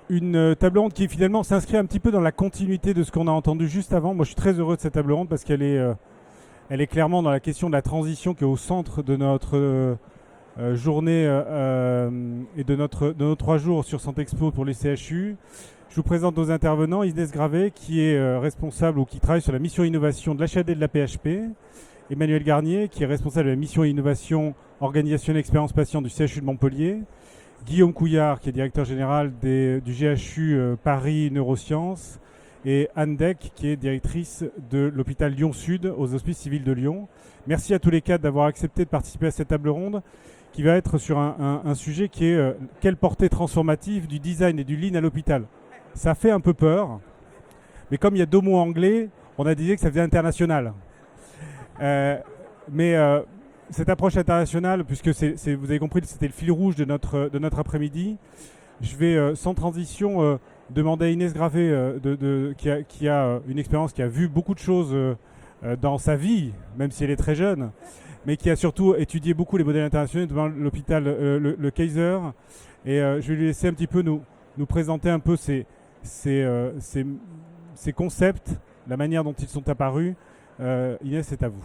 une table ronde qui finalement s'inscrit un petit peu dans la continuité de ce qu'on a entendu juste avant. Moi, je suis très heureux de cette table ronde parce elle est clairement dans la question de la transition qui est au centre de notre journée et de nos 3 jours sur Santé Expo pour les CHU. Je vous présente nos intervenants. Inès Gravet, qui est responsable ou qui travaille sur la mission innovation de l'HAD de la PHP. Emmanuel Garnier, qui est responsable de la mission innovation organisation et expérience patient du CHU de Montpellier. Guillaume Couillard, qui est directeur général du GHU Paris Neurosciences. Et Anne Deck, qui est directrice de l'hôpital Lyon-Sud aux Hospices civils de Lyon. Merci à tous les quatre d'avoir accepté de participer à cette table ronde qui va être sur un sujet qui est quelle portée transformative du design et du lean à l'hôpital. Ça fait un peu peur, mais comme il y a 2 mots anglais, on a dit que ça faisait international. Mais cette approche internationale, puisque vous avez compris, c'était le fil rouge de notre après-midi, je vais sans transition demander à Inès Gravet, qui a une expérience, qui a vu beaucoup de choses dans sa vie, même si elle est très jeune, mais qui a surtout étudié beaucoup les modèles internationaux devant l'hôpital, le Kaiser. Et je vais lui laisser un petit peu nous présenter un peu ces concepts, la manière dont ils sont apparus. Inès, c'est à vous.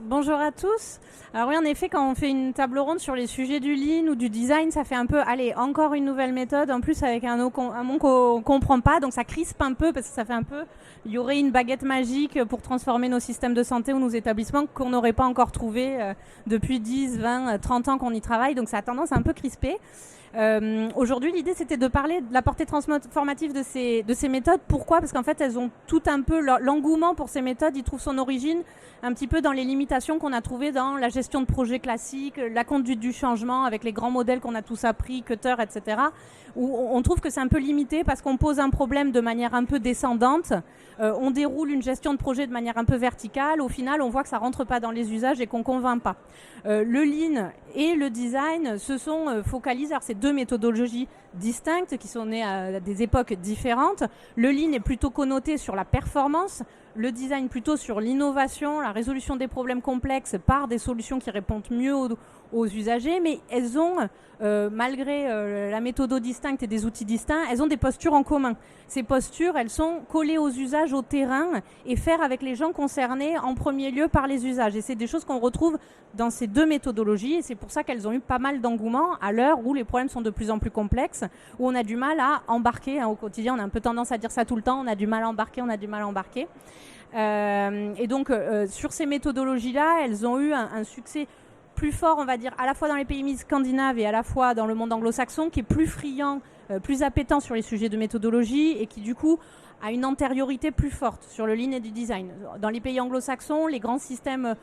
Bonjour à tous. Alors oui, en effet, quand on fait une table ronde sur les sujets du lean ou du design, ça fait un peu, allez, encore une nouvelle méthode, en plus avec un mot qu'on ne comprend pas, donc ça crispe un peu parce que ça fait un peu, il y aurait une baguette magique pour transformer nos systèmes de santé ou nos établissements qu'on n'aurait pas encore trouvé depuis 10, 20, 30 ans qu'on y travaille, donc ça a tendance à un peu crisper. Aujourd'hui, l'idée, c'était de parler de la portée transformative de ces méthodes. Pourquoi ? Parce qu'en fait, elles ont tout un peu l'engouement pour ces méthodes. Il trouve son origine un petit peu dans les limitations qu'on a trouvées dans la gestion de projets classiques, la conduite du changement avec les grands modèles qu'on a tous appris, Cutter, etc. Où on trouve que c'est un peu limité parce qu'on pose un problème de manière un peu descendante. On déroule une gestion de projet de manière un peu verticale. Au final, on voit que ça ne rentre pas dans les usages et qu'on ne convainc pas. Le lean et le design se sont focalisés. Alors, c'est 2 méthodologies distinctes qui sont nées à des époques différentes. Le lean est plutôt connoté sur la performance, le design plutôt sur l'innovation, la résolution des problèmes complexes par des solutions qui répondent mieux aux usagers, mais elles ont, malgré la méthode distincte et des outils distincts, elles ont des postures en commun. Ces postures, elles sont collées aux usages, au terrain, et faire avec les gens concernés en premier lieu par les usages. Et c'est des choses qu'on retrouve dans ces 2 méthodologies, et c'est pour ça qu'elles ont eu pas mal d'engouement à l'heure où les problèmes sont de plus en plus complexes, où on a du mal à embarquer au quotidien. On a un peu tendance à dire ça tout le temps, on a du mal à embarquer. Et donc, sur ces méthodologies-là, elles ont eu un succès plus fort, on va dire, à la fois dans les pays scandinaves et à la fois dans le monde anglo-saxon, qui est plus friand, plus appétant sur les sujets de méthodologie et qui, du coup, a une antériorité plus forte sur le lean et du design. Dans les pays anglo-saxons, les grands systèmes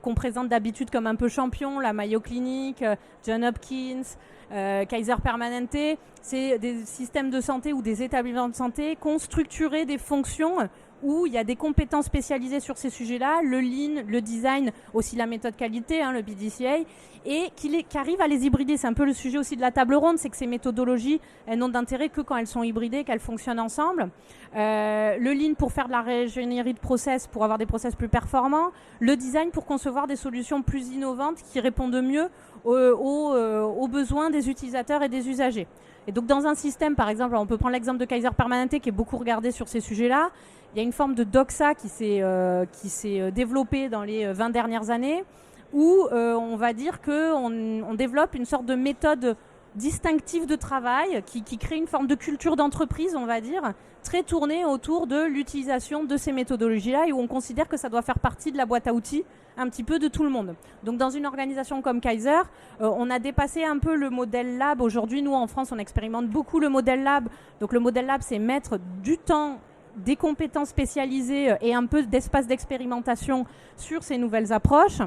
qu'on présente d'habitude comme un peu champions, la Mayo Clinic, Johns Hopkins, Kaiser Permanente, c'est des systèmes de santé ou des établissements de santé qui ont structuré des fonctions où il y a des compétences spécialisées sur ces sujets-là, le lean, le design, aussi la méthode qualité, le PDCA, et qui arrivent à les hybrider. C'est un peu le sujet aussi de la table ronde, c'est que ces méthodologies, elles n'ont d'intérêt que quand elles sont hybridées, qu'elles fonctionnent ensemble. Le lean pour faire de la régénérie de process, pour avoir des process plus performants. Le design pour concevoir des solutions plus innovantes qui répondent mieux aux besoins des utilisateurs et des usagers. Et donc dans un système, par exemple, on peut prendre l'exemple de Kaiser Permanente qui est beaucoup regardé sur ces sujets-là. Il y a une forme de doxa qui s'est développée dans les 20 dernières années où on va dire qu'on développe une sorte de méthode distinctive de travail qui crée une forme de culture d'entreprise, on va dire, très tournée autour de l'utilisation de ces méthodologies-là et où on considère que ça doit faire partie de la boîte à outils un petit peu de tout le monde. Donc dans une organisation comme Kaiser, on a dépassé un peu le modèle lab. Aujourd'hui, nous en France, on expérimente beaucoup le modèle lab. Donc le modèle lab, c'est mettre du temps, des compétences spécialisées et un peu d'espace d'expérimentation sur ces nouvelles approches.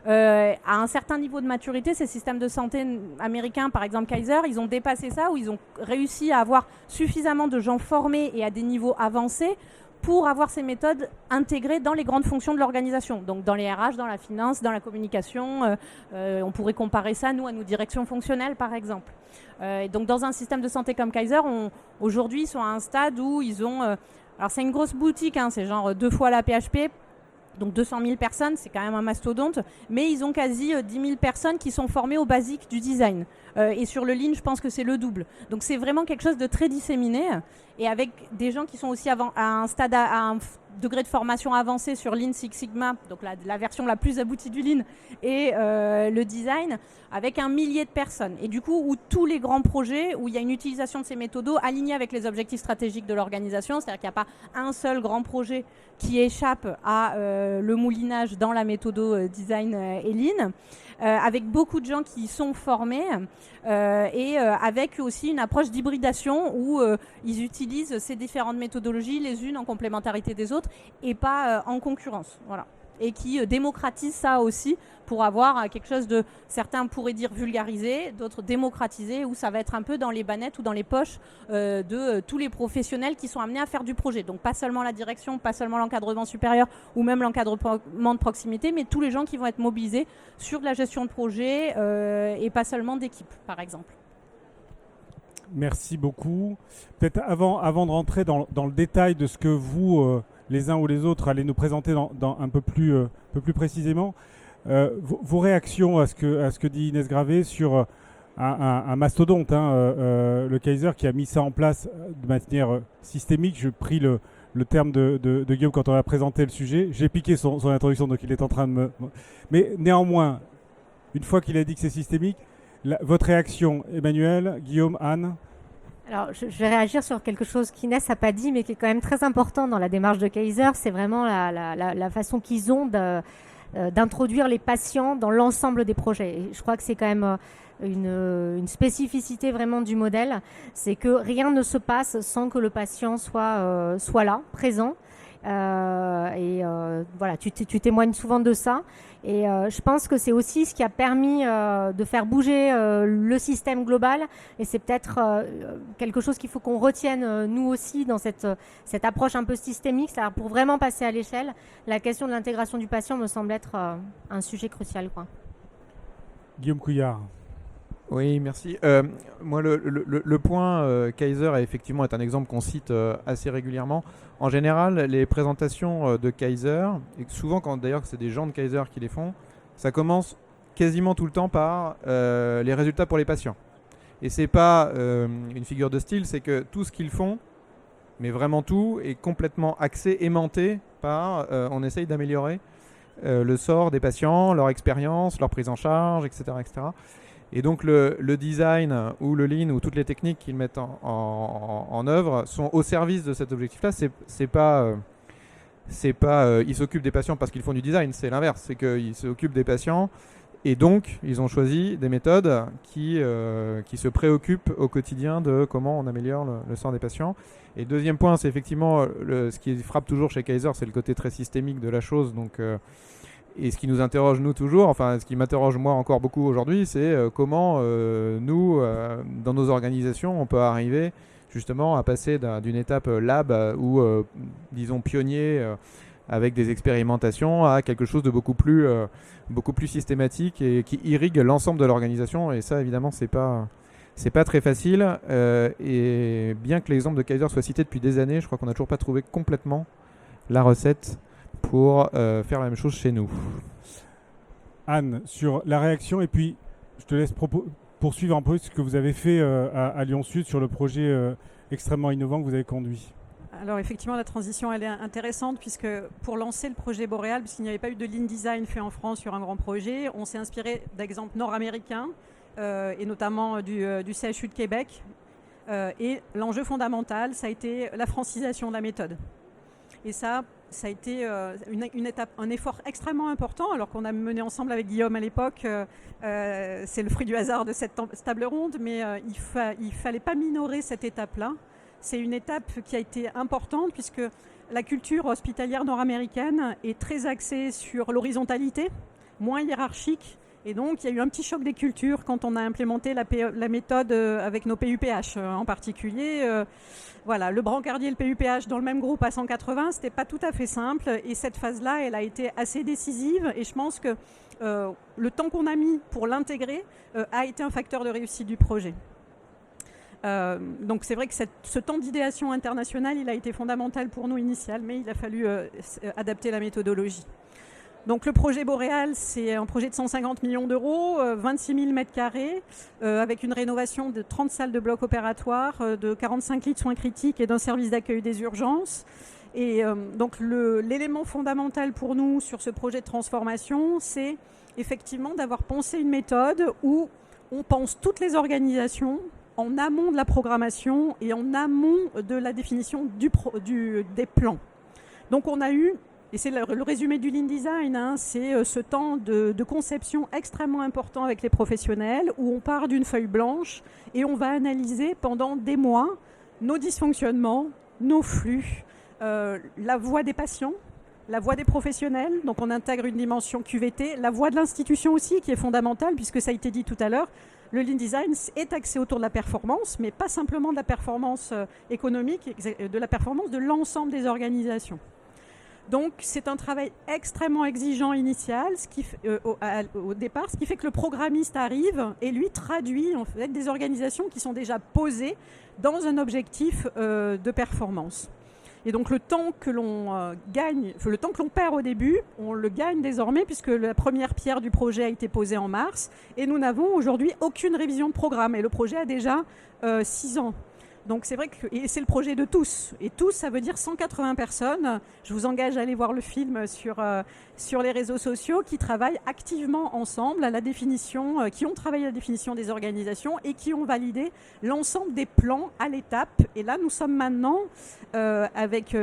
À un certain niveau de maturité, ces systèmes de santé américains, par exemple Kaiser, ils ont dépassé ça, où ils ont réussi à avoir suffisamment de gens formés et à des niveaux avancés pour avoir ces méthodes intégrées dans les grandes fonctions de l'organisation. Donc dans les RH, dans la finance, dans la communication, on pourrait comparer ça, nous, à nos directions fonctionnelles, par exemple. Et donc dans un système de santé comme Kaiser, aujourd'hui, ils sont à un stade où ils ont... alors c'est une grosse boutique, c'est genre 2 fois la PHP, donc 200 000 personnes, c'est quand même un mastodonte, mais ils ont quasi 10 000 personnes qui sont formées aux basiques du design. Et sur le Lean, je pense que c'est le double. Donc c'est vraiment quelque chose de très disséminé et avec des gens qui sont aussi à un degré de formation avancé sur Lean Six Sigma, donc la version la plus aboutie du Lean, et le design, avec 1 millier de personnes. Et du coup, où tous les grands projets, où il y a une utilisation de ces méthodos alignés avec les objectifs stratégiques de l'organisation, c'est-à-dire qu'il n'y a pas un seul grand projet qui échappe à le moulinage dans la méthodo design et Lean, avec beaucoup de gens qui sont formés et avec aussi une approche d'hybridation où ils utilisent ces différentes méthodologies les unes en complémentarité des autres et pas en concurrence. Voilà. Et qui démocratisent ça aussi pour avoir quelque chose de, certains pourraient dire vulgarisé, d'autres démocratisé, où ça va être un peu dans les bannettes ou dans les poches de tous les professionnels qui sont amenés à faire du projet. Donc pas seulement la direction, pas seulement l'encadrement supérieur ou même l'encadrement de proximité, mais tous les gens qui vont être mobilisés sur de la gestion de projet et pas seulement d'équipe, par exemple. Merci beaucoup. Peut-être avant de rentrer dans le détail de ce que vous, les uns ou les autres, allez nous présenter un peu plus précisément, vos réactions à ce que dit Inès Gravé sur un mastodonte, le Kaiser, qui a mis ça en place de manière systémique. Je pris le terme de Guillaume quand on a présenté le sujet. J'ai piqué son introduction, donc il est en train de me... Mais néanmoins, une fois qu'il a dit que c'est systémique, votre réaction, Emmanuel, Guillaume, Anne? Alors, je vais réagir sur quelque chose qu'Inès n'a pas dit, mais qui est quand même très important dans la démarche de Kaiser. C'est vraiment la façon qu'ils ont d'introduire les patients dans l'ensemble des projets. Et je crois que c'est quand même une spécificité vraiment du modèle. C'est que rien ne se passe sans que le patient soit là, présent. Voilà, tu témoignes souvent de ça. Et je pense que c'est aussi ce qui a permis de faire bouger le système global. Et c'est peut-être quelque chose qu'il faut qu'on retienne nous aussi dans cette approche un peu systémique. C'est-à-dire pour vraiment passer à l'échelle, la question de l'intégration du patient me semble être un sujet crucial, quoi. Guillaume Couillard. Oui, merci. Moi, le point Kaiser effectivement est un exemple qu'on cite assez régulièrement. En général, les présentations de Kaiser, et souvent quand d'ailleurs c'est des gens de Kaiser qui les font, ça commence quasiment tout le temps par les résultats pour les patients. Et c'est pas une figure de style, c'est que tout ce qu'ils font, mais vraiment tout, est complètement axé, aimanté par on essaye d'améliorer le sort des patients, leur expérience, leur prise en charge, etc. etc. Et donc le design ou le lean ou toutes les techniques qu'ils mettent en œuvre sont au service de cet objectif-là. C'est pas ils s'occupent des patients parce qu'ils font du design, c'est l'inverse. C'est qu'ils s'occupent des patients et donc ils ont choisi des méthodes qui se préoccupent au quotidien de comment on améliore le sort des patients. Et deuxième point, c'est effectivement ce qui frappe toujours chez Kaiser, c'est le côté très systémique de la chose. Donc et ce qui nous interroge nous toujours, enfin ce qui m'interroge moi encore beaucoup aujourd'hui, c'est comment nous, dans nos organisations, on peut arriver justement à passer d'une étape lab ou disons pionnier avec des expérimentations à quelque chose de beaucoup plus systématique et qui irrigue l'ensemble de l'organisation. Et ça évidemment c'est pas très facile. Et bien que l'exemple de Kaiser soit cité depuis des années, je crois qu'on n'a toujours pas trouvé complètement la recette pour faire la même chose chez nous. Anne, sur la réaction, et puis je te laisse poursuivre un peu ce que vous avez fait à Lyon Sud sur le projet extrêmement innovant que vous avez conduit. Alors effectivement, la transition elle est intéressante puisque pour lancer le projet Boréal, puisqu'il n'y avait pas eu de lean design fait en France sur un grand projet, on s'est inspiré d'exemples nord-américains et notamment du CHU de Québec. Et l'enjeu fondamental, ça a été la francisation de la méthode. Et ça a été une étape, un effort extrêmement important, alors qu'on a mené ensemble avec Guillaume à l'époque. C'est le fruit du hasard de cette table ronde, mais il ne fallait pas minorer cette étape-là. C'est une étape qui a été importante puisque la culture hospitalière nord-américaine est très axée sur l'horizontalité, moins hiérarchique. Et donc, il y a eu un petit choc des cultures quand on a implémenté la méthode avec nos PUPH en particulier. Voilà, le brancardier et le PUPH dans le même groupe à 180, ce n'était pas tout à fait simple. Et cette phase-là, elle a été assez décisive. Et je pense que le temps qu'on a mis pour l'intégrer a été un facteur de réussite du projet. Donc c'est vrai que ce temps d'idéation internationale, il a été fondamental pour nous initial, mais il a fallu adapter la méthodologie. Donc le projet Boréal, c'est un projet de 150 millions d'euros, 26 000 mètres carrés, avec une rénovation de 30 salles de blocs opératoires, de 45 lits de soins critiques et d'un service d'accueil des urgences. Et donc l'élément fondamental pour nous sur ce projet de transformation, c'est effectivement d'avoir pensé une méthode où on pense toutes les organisations en amont de la programmation et en amont de la définition des plans. Donc on a eu, et c'est le résumé du Lean Design, hein, c'est ce temps de conception extrêmement important avec les professionnels où on part d'une feuille blanche et on va analyser pendant des mois nos dysfonctionnements, nos flux, la voix des patients, la voix des professionnels, donc on intègre une dimension QVT, la voix de l'institution aussi qui est fondamentale puisque ça a été dit tout à l'heure, le Lean Design est axé autour de la performance, mais pas simplement de la performance économique, de la performance de l'ensemble des organisations. Donc c'est un travail extrêmement exigeant initial au départ, ce qui fait que le programmiste arrive et lui traduit en fait des organisations qui sont déjà posées dans un objectif de performance. Et donc le temps que l'on gagne, le temps que l'on perd au début, on le gagne désormais puisque la première pierre du projet a été posée en mars et nous n'avons aujourd'hui aucune révision de programme et le projet a déjà 6 ans. Donc c'est vrai que c'est le projet de tous. Et tous, ça veut dire 180 personnes. Je vous engage à aller voir le film sur les réseaux sociaux qui travaillent activement ensemble à la définition, qui ont travaillé à la définition des organisations et qui ont validé l'ensemble des plans à l'étape. Et là, nous sommes maintenant avec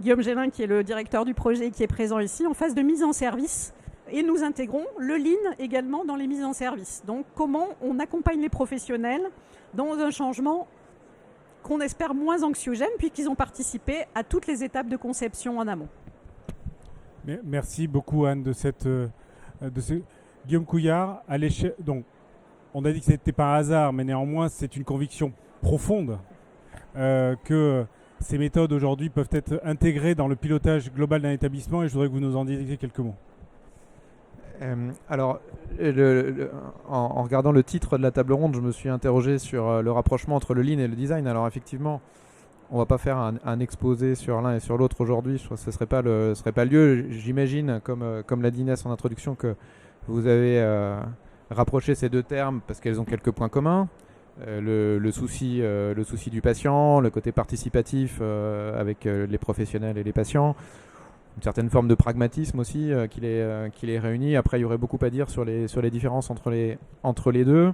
Guillaume Gélin, qui est le directeur du projet et qui est présent ici, en phase de mise en service. Et nous intégrons le Lean également dans les mises en service. Donc comment on accompagne les professionnels dans un changement qu'on espère moins anxiogène, puisqu'ils ont participé à toutes les étapes de conception en amont. Merci beaucoup Anne de ce Guillaume Couillard. Donc, on a dit que ce n'était pas un hasard, mais néanmoins c'est une conviction profonde que ces méthodes aujourd'hui peuvent être intégrées dans le pilotage global d'un établissement et je voudrais que vous nous en disiez quelques mots. Alors, en regardant le titre de la table ronde, je me suis interrogé sur le rapprochement entre le Lean et le Design. Alors effectivement, on ne va pas faire un exposé sur l'un et sur l'autre aujourd'hui. Je crois que ce ne serait pas le lieu. J'imagine, comme l'a dit Inès en introduction, que vous avez rapproché ces deux termes parce qu'elles ont quelques points communs. Le souci du patient, le côté participatif avec les professionnels et les patients. Une certaine forme de pragmatisme aussi qui les réunit. Après, il y aurait beaucoup à dire sur les différences entre les deux.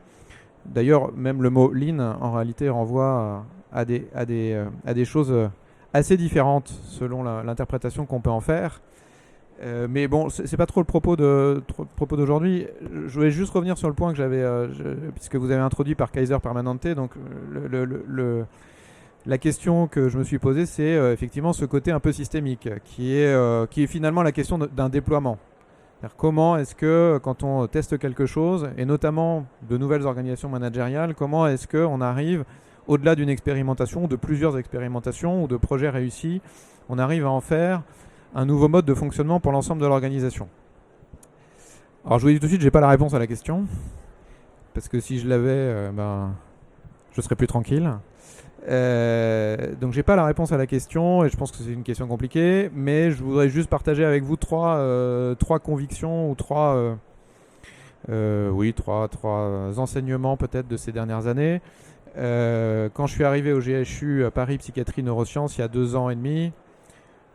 D'ailleurs, même le mot Lean, en réalité, renvoie à des choses assez différentes selon l'interprétation qu'on peut en faire. Mais bon, c'est pas trop le propos d'aujourd'hui. Je voulais juste revenir sur le point que j'avais, puisque vous avez introduit par Kaiser Permanente. Donc, la question que je me suis posée, c'est effectivement ce côté un peu systémique, qui est finalement la question d'un déploiement. C'est-à-dire comment est-ce que, quand on teste quelque chose, et notamment de nouvelles organisations managériales, comment est-ce qu'on arrive, au-delà d'une expérimentation, ou de plusieurs expérimentations, ou de projets réussis, on arrive à en faire un nouveau mode de fonctionnement pour l'ensemble de l'organisation. Alors je vous dis tout de suite, je n'ai pas la réponse à la question, parce que si je l'avais, je serais plus tranquille. Donc j'ai pas la réponse à la question et je pense que c'est une question compliquée, mais je voudrais juste partager avec vous trois convictions ou trois enseignements peut-être de ces dernières années. Quand je suis arrivé au GHU à Paris Psychiatrie Neurosciences il y a 2 ans et demi,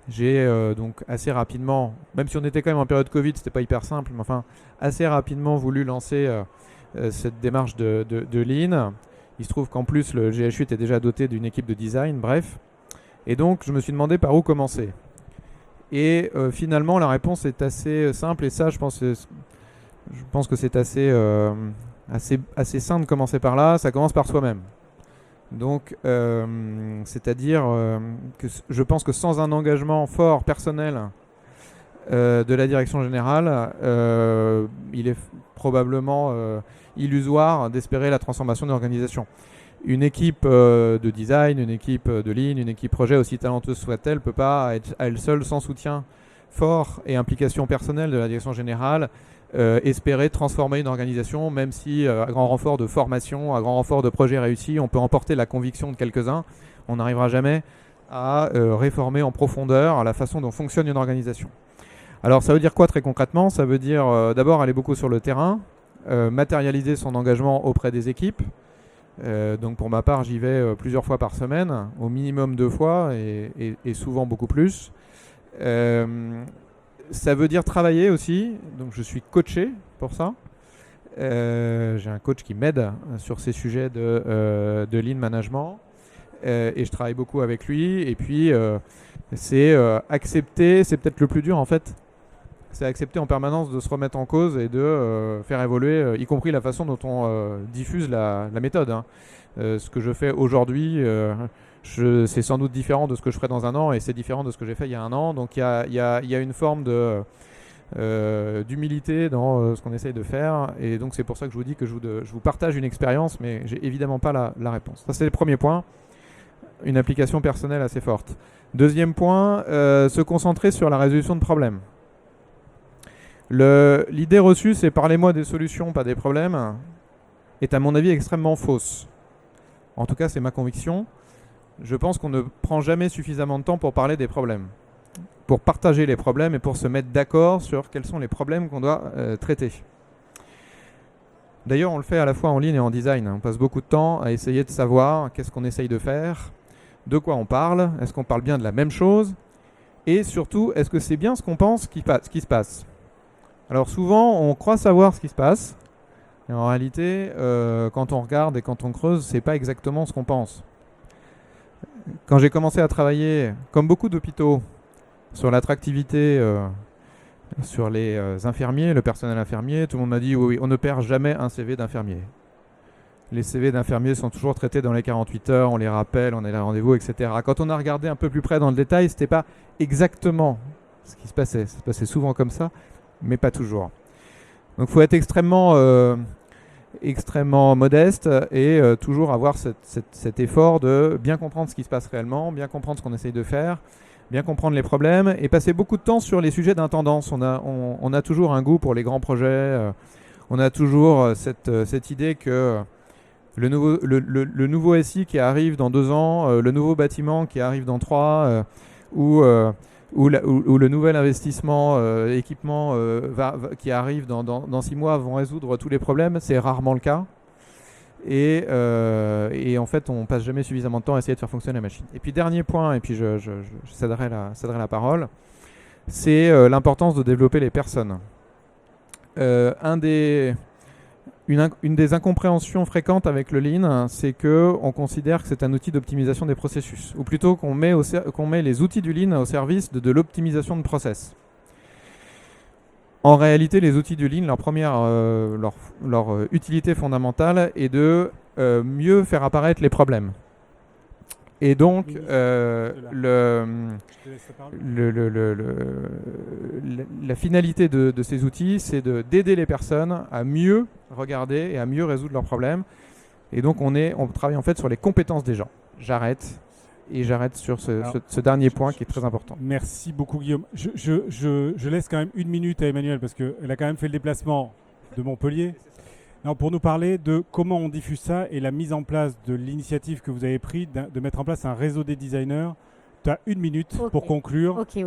j'ai donc assez rapidement, même si on était quand même en période Covid, c'était pas hyper simple, mais enfin assez rapidement voulu lancer cette démarche de Lean. Il se trouve qu'en plus, le GHU était déjà doté d'une équipe de design, bref. Et donc, je me suis demandé par où commencer. Et finalement, la réponse est assez simple. Et ça, je pense que c'est assez sain de commencer par là. Ça commence par soi-même. Donc, c'est-à-dire que je pense que sans un engagement fort, personnel, de la direction générale, il est probablement illusoire d'espérer la transformation de l'organisation. Une équipe de design, une équipe de Lean, une équipe projet, aussi talenteuse soit-elle, ne peut pas être à elle seule, sans soutien fort et implication personnelle de la direction générale, espérer transformer une organisation, même si à grand renfort de formation, à grand renfort de projets réussis, on peut emporter la conviction de quelques-uns, on n'arrivera jamais à réformer en profondeur la façon dont fonctionne une organisation. Alors ça veut dire quoi très concrètement? Ça veut dire d'abord aller beaucoup sur le terrain, matérialiser son engagement auprès des équipes. Donc pour ma part, j'y vais plusieurs fois par semaine, au minimum 2 fois et souvent beaucoup plus. Ça veut dire travailler aussi, donc je suis coaché pour ça. J'ai un coach qui m'aide sur ces sujets de lean management et je travaille beaucoup avec lui. Et puis c'est accepter, c'est peut-être le plus dur en fait, c'est accepter en permanence de se remettre en cause et de faire évoluer, y compris la façon dont on diffuse la méthode. Hein. Ce que je fais aujourd'hui, c'est sans doute différent de ce que je ferai dans un an et c'est différent de ce que j'ai fait il y a un an. Donc il y a une forme d'humilité dans ce qu'on essaye de faire. Et donc c'est pour ça que je vous dis que je vous partage une expérience, mais j'ai évidemment pas la réponse. Ça c'est le premier point, une application personnelle assez forte. Deuxième point, se concentrer sur la résolution de problèmes. L'idée reçue, c'est parlez-moi des solutions, pas des problèmes, est à mon avis extrêmement fausse. En tout cas, c'est ma conviction. Je pense qu'on ne prend jamais suffisamment de temps pour parler des problèmes, pour partager les problèmes et pour se mettre d'accord sur quels sont les problèmes qu'on doit traiter. D'ailleurs, on le fait à la fois en ligne et en design. On passe beaucoup de temps à essayer de savoir qu'est-ce qu'on essaye de faire, de quoi on parle, est-ce qu'on parle bien de la même chose, et surtout, est-ce que c'est bien ce qu'on pense qui se passe. Alors souvent, on croit savoir ce qui se passe, et en réalité, quand on regarde et quand on creuse, c'est pas exactement ce qu'on pense. Quand j'ai commencé à travailler, comme beaucoup d'hôpitaux, sur l'attractivité, sur les infirmiers, le personnel infirmier, tout le monde m'a dit oui, on ne perd jamais un CV d'infirmier. Les CV d'infirmiers sont toujours traités dans les 48 heures, on les rappelle, on a les rendez-vous, etc. Quand on a regardé un peu plus près dans le détail, c'était pas exactement ce qui se passait. Ça se passait souvent comme ça, mais pas toujours. Donc il faut être extrêmement modeste et toujours avoir cet effort de bien comprendre ce qui se passe réellement, bien comprendre ce qu'on essaye de faire, bien comprendre les problèmes et passer beaucoup de temps sur les sujets d'intendance. On a toujours un goût pour les grands projets, on a toujours cette idée que le nouveau SI qui arrive dans 2 ans, le nouveau bâtiment qui arrive dans 3, ou le nouvel investissement, équipement qui arrive dans 6 mois vont résoudre tous les problèmes, c'est rarement le cas. Et en fait, on passe jamais suffisamment de temps à essayer de faire fonctionner la machine. Et puis dernier point, et puis je céderai la parole, c'est l'importance de développer les personnes. Une des incompréhensions fréquentes avec le Lean, c'est qu'on considère que c'est un outil d'optimisation des processus, ou plutôt qu'on met les outils du Lean au service de l'optimisation de process. En réalité, les outils du Lean, leur utilité fondamentale est de mieux faire apparaître les problèmes. Et donc, la finalité de ces outils, c'est d'aider les personnes à mieux regarder et à mieux résoudre leurs problèmes. Et donc, on travaille en fait sur les compétences des gens. J'arrête sur ce dernier point qui est très important. Merci beaucoup, Guillaume. Je laisse quand même 1 minute à Emmanuel parce qu'elle a quand même fait le déplacement de Montpellier. Non, pour nous parler de comment on diffuse ça et la mise en place de l'initiative que vous avez prise de mettre en place un réseau des designers. Tu as 1 minute pour conclure. Ok.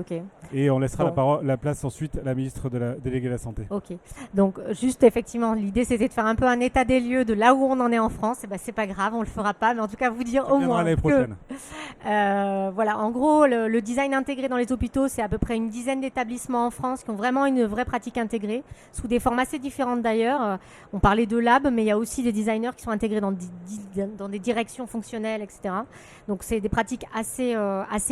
Et on laissera la place ensuite à la ministre déléguée de la Santé. Ok. Donc, juste effectivement, l'idée c'était de faire un peu un état des lieux de là où on en est en France. Et ben, c'est pas grave, on le fera pas, mais en tout cas, vous dire au moins l'année prochaine. Voilà, en gros, le design intégré dans les hôpitaux, c'est à peu près une dizaine d'établissements en France qui ont vraiment une vraie pratique intégrée, sous des formes assez différentes d'ailleurs. On parlait de lab, mais il y a aussi des designers qui sont intégrés dans des directions fonctionnelles, etc. Donc, c'est des pratiques assez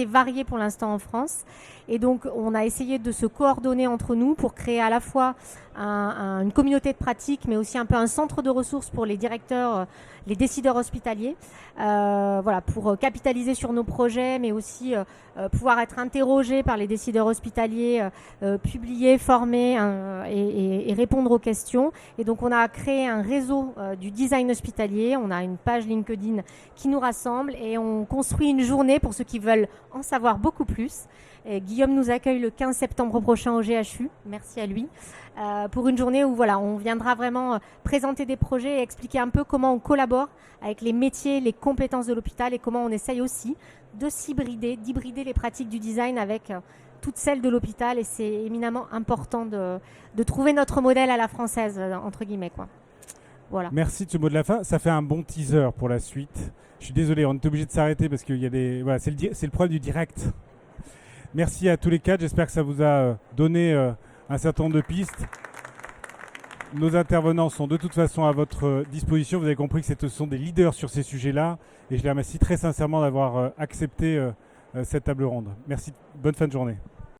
variées pour l'instant en France. Et donc, on a essayé de se coordonner entre nous pour créer à la fois une communauté de pratique, mais aussi un peu un centre de ressources pour les directeurs, les décideurs hospitaliers, pour capitaliser sur nos projets, mais aussi pouvoir être interrogés par les décideurs hospitaliers, publier, former et répondre aux questions. Et donc, on a créé un réseau du design hospitalier. On a une page LinkedIn qui nous rassemble et on construit une journée pour ceux qui veulent en savoir beaucoup plus. Et Guillaume nous accueille le 15 septembre prochain au GHU, merci à lui, pour une journée où on viendra vraiment présenter des projets et expliquer un peu comment on collabore avec les métiers, les compétences de l'hôpital et comment on essaye aussi d'hybrider les pratiques du design avec toutes celles de l'hôpital et c'est éminemment important de trouver notre modèle à la française, entre guillemets, quoi. Voilà. Merci de ce mot de la fin. Ça fait un bon teaser pour la suite. Je suis désolé, on est obligé de s'arrêter parce qu'il y a des... Voilà, c'est le problème du direct. Merci à tous les quatre. J'espère que ça vous a donné un certain nombre de pistes. Nos intervenants sont de toute façon à votre disposition. Vous avez compris que ce sont des leaders sur ces sujets-là. Et je les remercie très sincèrement d'avoir accepté cette table ronde. Merci. Bonne fin de journée.